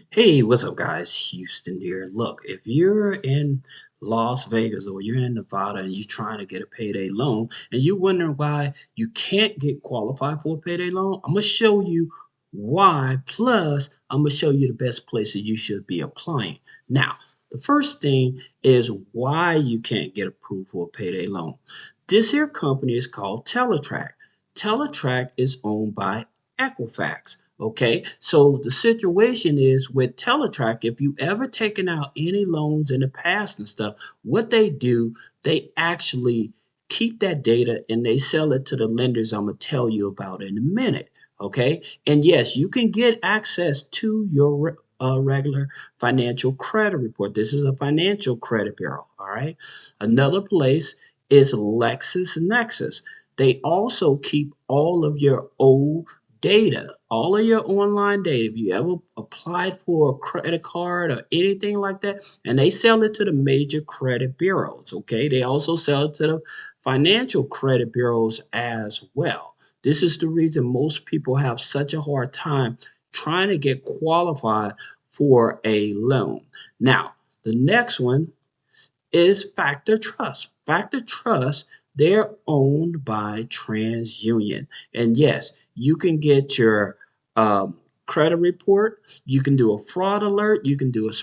Hey, what's up, guys? Houston here. Look, if you're in Las Vegas or you're in Nevada and you're trying to get a payday loan and you're wondering why you can't get qualified for a payday loan, I'm going to show you why. Plus, I'm going to show you the best places you should be applying. Now, the first thing is why you can't get approved for a payday loan. This here company is called Teletrack. Teletrack is owned by Equifax. Okay, so the situation is with Teletrack, if you ever taken out any loans in the past and stuff, what they do, they actually keep that data and they sell it to the lenders I'm gonna tell you about in a minute. Okay, and yes, you can get access to your regular financial credit report. This is a financial credit bureau. All right, another place is LexisNexis. They also keep all of your old data, all of your online data. If you ever applied for a credit card or anything like that, and they sell it to the major credit bureaus, okay? They also sell it to the financial credit bureaus as well. This is the reason most people have such a hard time trying to get qualified for a loan. Now, the next one is Factor Trust. Factor Trust, they're owned by TransUnion. And yes, you can get your credit report, you can do a fraud alert, you can do a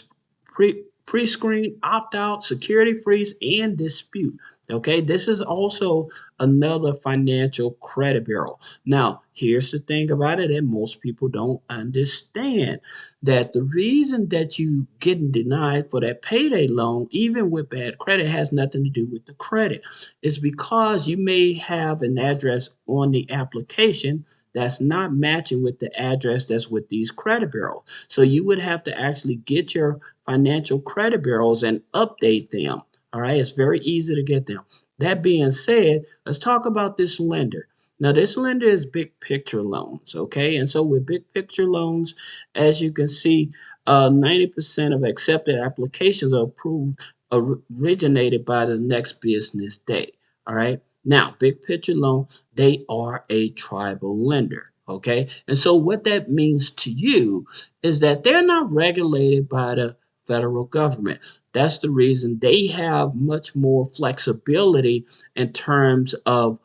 pre-screen opt-out, security freeze, and dispute. Okay, this is also another financial credit bureau. Now, here's the thing about it that most people don't understand that the reason that you getting denied for that payday loan, even with bad credit, has nothing to do with the credit. It's because you may have an address on the application that's not matching with the address that's with these credit bureaus. So you would have to actually get your financial credit bureaus and update them. All right, it's very easy to get them. That being said, let's talk about this lender. Now, this lender is big picture loans, okay? And so with big picture loans, as you can see, 90% of accepted applications are approved originated by the next business day. All right. Now, big picture loan, they are a tribal lender. Okay. And so what that means to you is that they're not regulated by the federal government. That's the reason they have much more flexibility in terms of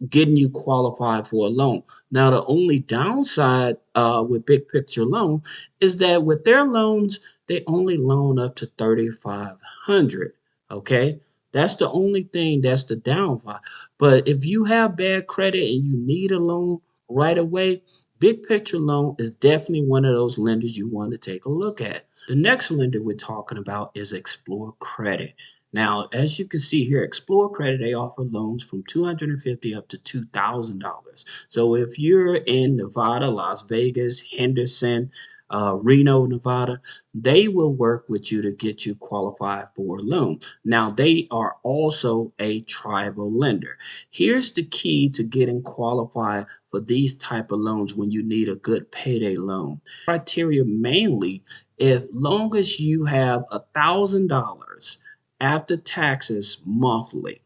getting you qualified for a loan. Now, the only downside with Big Picture Loan is that with their loans, they only loan up to 3,500. Okay, that's the only thing that's the downfall. But if you have bad credit and you need a loan right away, Big Picture Loan is definitely one of those lenders you want to take a look at. The next lender we're talking about is Explore Credit. Now, as you can see here, Explore Credit, they offer loans from $250 up to $2,000. So if you're in Nevada, Las Vegas, Henderson, Reno, Nevada, they will work with you to get you qualified for a loan. Now, they are also a tribal lender. Here's the key to getting qualified for these type of loans when you need a good payday loan. Criteria mainly, if long as you have $1,000 after taxes monthly.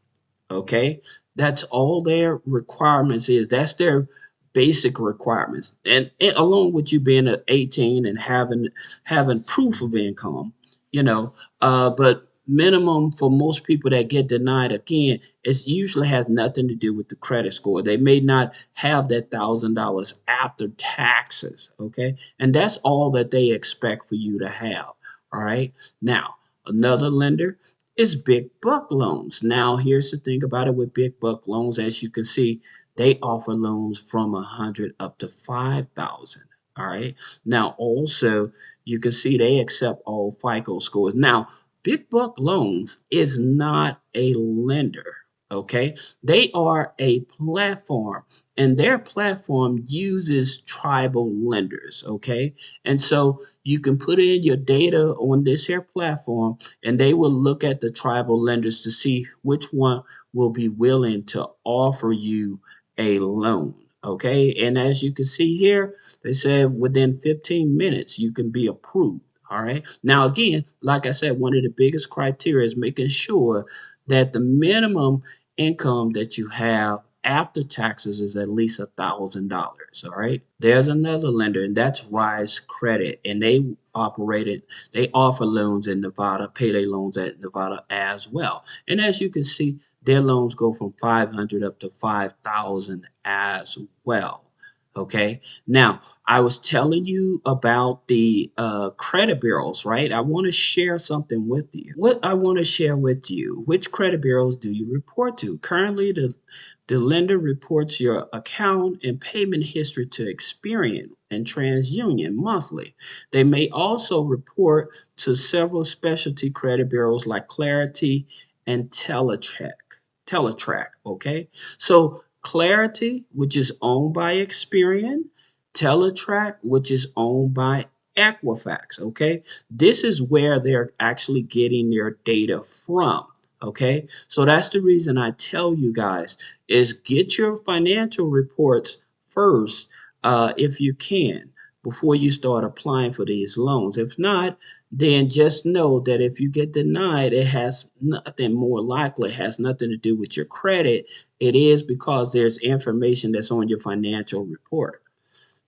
Okay, that's all their requirements is. That's their basic requirements, and along with you being 18 and having proof of income, you know. But minimum for most people that get denied again, it usually has nothing to do with the credit score. They may not have that $1,000 after taxes. Okay, and that's all that they expect for you to have. All right. Now, another lender is big buck loans. Now, here's the thing about it with big buck loans. As you can see, they offer loans from 100 up to 5,000. All right. Now, also, you can see they accept all FICO scores. Now, big buck loans is not a lender. Okay. They are a platform, and their platform uses tribal lenders. Okay. And so you can put in your data on this here platform and they will look at the tribal lenders to see which one will be willing to offer you a loan. Okay, and as you can see here, they said within 15 minutes you can be approved. All right, now again, like I said, one of the biggest criteria is making sure that the minimum income that you have after taxes is at least $1,000. All right, there's another lender, and that's Rise Credit, and they they offer loans in Nevada, payday loans at Nevada as well. And as you can see, their loans go from 500 up to 5,000 as well. Okay. Now, I was telling you about the credit bureaus, right? I want to share something with you. What I want to share with you, which credit bureaus do you report to? Currently, the lender reports your account and payment history to Experian and TransUnion monthly. They may also report to several specialty credit bureaus like Clarity and Teletrack, okay? So Clarity, which is owned by Experian, Teletrack, which is owned by Equifax, okay? This is where they're actually getting their data from, okay? So that's the reason I tell you guys is get your financial reports first, if you can, before you start applying for these loans. If not, then just know that if you get denied, it has nothing, more likely has nothing to do with your credit. It is because there's information that's on your financial report.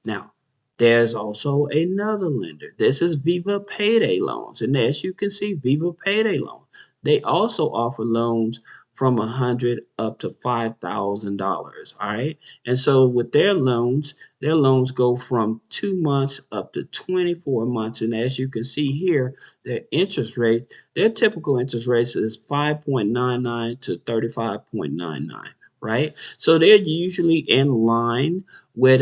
Now, there's also another lender. This is Viva Payday Loans. And as you can see, Viva Payday Loans, they also offer loans from 100 up to $5,000. All right. And so with their loans go from 2 months up to 24 months. And as you can see here, their typical interest rate is 5.99 to 35.99. Right. So they're usually in line with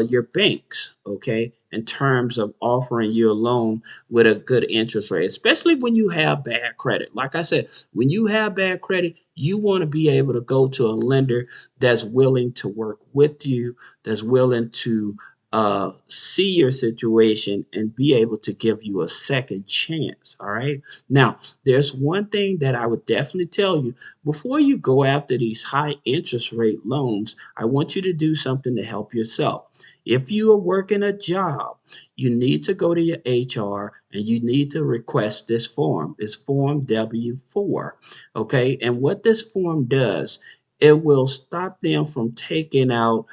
your banks, okay, in terms of offering you a loan with a good interest rate, especially when you have bad credit. Like I said, when you have bad credit, you want to be able to go to a lender that's willing to work with you, that's willing to see your situation and be able to give you a second chance. All right. Now, there's one thing that I would definitely tell you before you go after these high interest rate loans. I want you to do something to help yourself. If you are working a job, you need to go to your HR and you need to request this form. It's Form W-4. Okay. And what this form does, it will stop them from taking out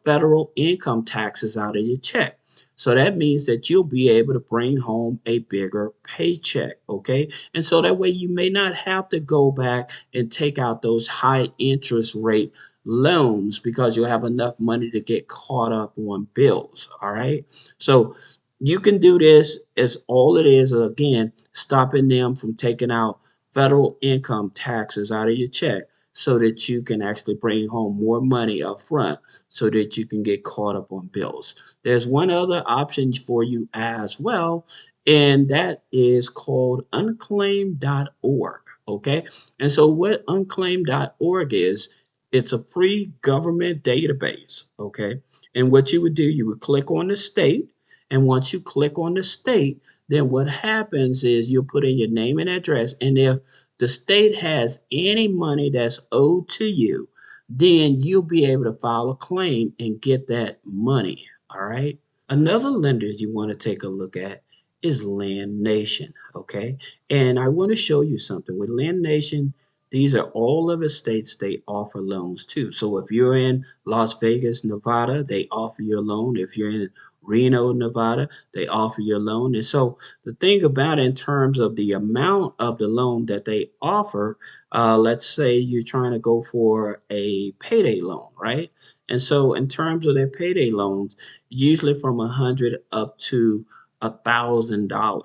federal income taxes out of your check. So that means that you'll be able to bring home a bigger paycheck. Okay. And so that way you may not have to go back and take out those high interest rate loans because you'll have enough money to get caught up on bills. All right. So you can do this as all it is, again, stopping them from taking out federal income taxes out of your check so that you can actually bring home more money up front so that you can get caught up on bills. There's one other option for you as well, and that is called unclaimed.org. Okay. And so what unclaimed.org is, it's a free government database. Okay. And what you would do, you would click on the state. And once you click on the state, then what happens is you'll put in your name and address. And if the state has any money that's owed to you, then you'll be able to file a claim and get that money. All right. Another lender you want to take a look at is Land Nation. Okay. And I want to show you something. With Land Nation, these are all of the states they offer loans to. So if you're in Las Vegas, Nevada, they offer you a loan. If you're in Reno, Nevada, they offer you a loan. And so the thing about it in terms of the amount of the loan that they offer, let's say you're trying to go for a payday loan, right? And so in terms of their payday loans, usually from 100 up to $1,000.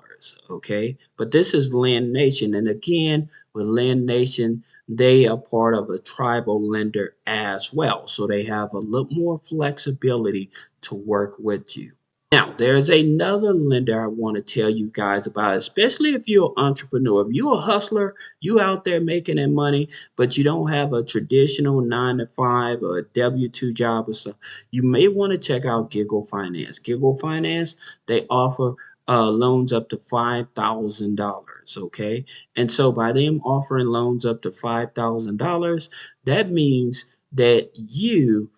Okay. But this is Land Nation. And again, with Land Nation, they are part of a tribal lender as well. So they have a little more flexibility to work with you. Now, there's another lender I want to tell you guys about, especially if you're an entrepreneur. If you're a hustler, you out there making that money, but you don't have a traditional 9 to 5 or a W-2 job or stuff, you may want to check out Giggle Finance. Giggle Finance, they offer loans up to $5,000. Okay. And so by them offering loans up to $5,000, that means that you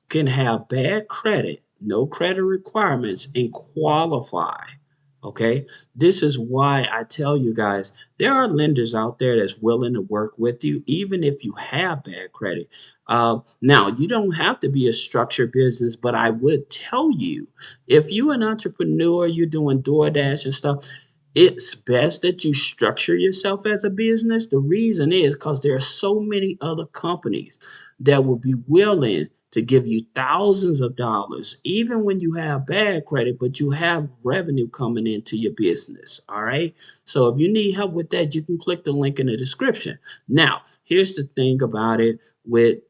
can have bad credit, no credit requirements, and qualify Okay, this is why I tell you guys there are lenders out there that's willing to work with you, even if you have bad credit. Now, you don't have to be a structured business, but I would tell you if you're an entrepreneur, you're doing DoorDash and stuff, it's best that you structure yourself as a business. The reason is because there are so many other companies that will be willing to give you thousands of dollars, even when you have bad credit, but you have revenue coming into your business. All right. So if you need help with that, you can click the link in the description. Now, here's the thing about it with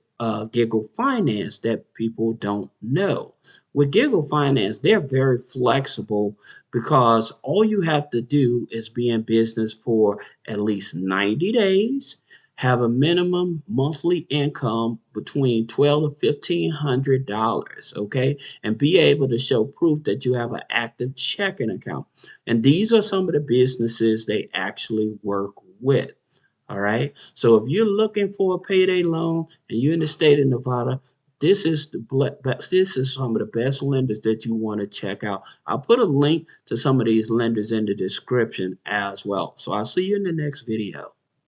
Giggle Finance that people don't know. With Giggle Finance, they're very flexible because all you have to do is be in business for at least 90 days, have a minimum monthly income between $1,200 to $1,500, okay, and be able to show proof that you have an active checking account. And these are some of the businesses they actually work with. All right. So if you're looking for a payday loan and you're in the state of Nevada, this is some of the best lenders that you want to check out. I'll put a link to some of these lenders in the description as well. So I'll see you in the next video.